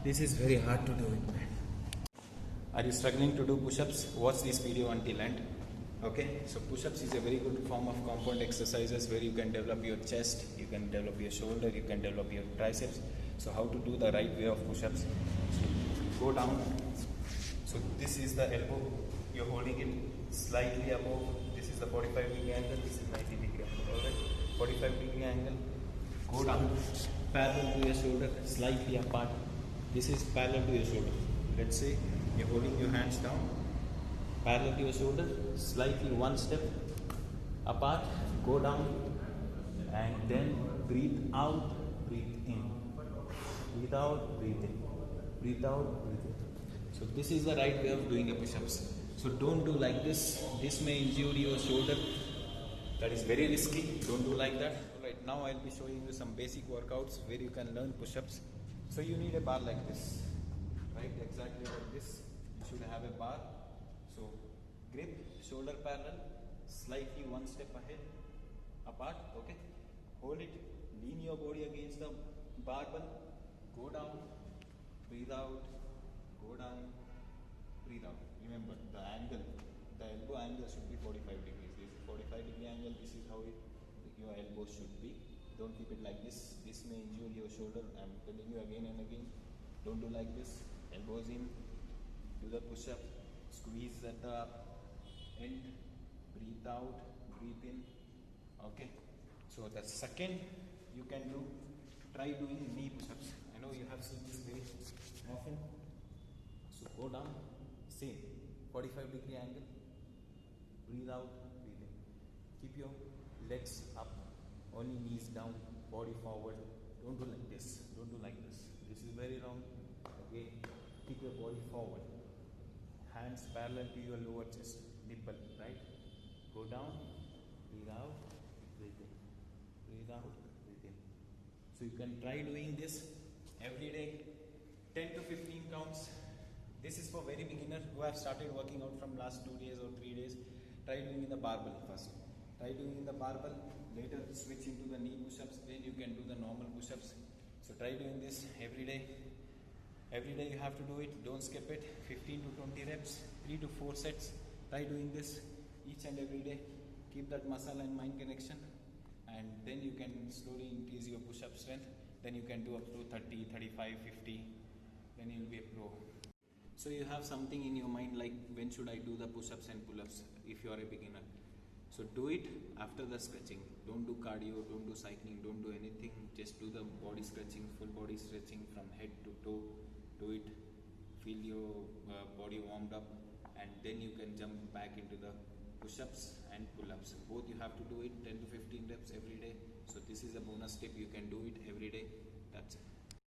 This is very hard to do it, man. Are you struggling to do push-ups? Watch this video until end. Okay, so push-ups is a very good form of compound exercises where you can develop your chest, you can develop your shoulder, you can develop your triceps. So how to do the right way of push-ups? So go down. So this is the elbow. You're holding it slightly above. This is the 45-degree angle. This is 90-degree angle. Alright, 45-degree angle. Go down parallel to your shoulder, slightly apart. This is parallel to your shoulder. Let's say you're holding your hands down, parallel to your shoulder, slightly one step apart. Go down and then breathe out, breathe in. Breathe out, breathe in. Breathe out, breathe in. So this is the right way of doing a push-ups. So don't do like this. This may injure your shoulder. That is very risky. Don't do like that. Right now I'll be showing you some basic workouts where you can learn push-ups. So you need a bar like this, right? Exactly like this. You should have a bar. So grip, shoulder parallel, slightly one step ahead, apart. Okay. Hold it. Lean your body against the barbell. Go down. Breathe out. Go down. Breathe out. Remember the angle. The elbow angle should be 45 degrees. This is 45-degree angle. This is how your elbow should be. Don't keep it like this. This may injure your shoulder. I'm telling you again and again. Don't do like this. Elbows in. Do the push-up. Squeeze at the end. Breathe out. Breathe in. Okay. So the second you can do, try doing knee push-ups. I know you have seen this very often. So go down. Same. 45-degree angle. Breathe out. Breathe in. Keep your legs up. Only knees down, body forward. Don't do like this. Don't do like this. This is very wrong. Again, keep your body forward. Hands parallel to your lower chest. Nipple, right? Go down, breathe out, breathe in. Breathe out, breathe in. So you can try doing this every day. 10 to 15 counts. This is for very beginner who have started working out from last 2 days or 3 days. Try doing in the barbell first. Try doing in the barbell. Later switch into the knee push-ups, then you can do the normal push-ups. So try doing this every day. Every day you have to do it, don't skip it. 15 to 20 reps, 3 to 4 sets. Try doing this each and every day. Keep that muscle and mind connection, and then you can slowly increase your push-up strength. Then you can do up to 30, 35, 50. Then you'll be a pro. So you have something in your mind like, when should I do the push-ups and pull-ups if you are a beginner? So do it after the stretching. Don't do cardio, don't do cycling, don't do anything. Just do the body stretching, full body stretching from head to toe. Do it. Feel your body warmed up, and then you can jump back into the push-ups and pull-ups. Both you have to do it 10 to 15 reps every day. So this is a bonus tip. You can do it every day. That's it.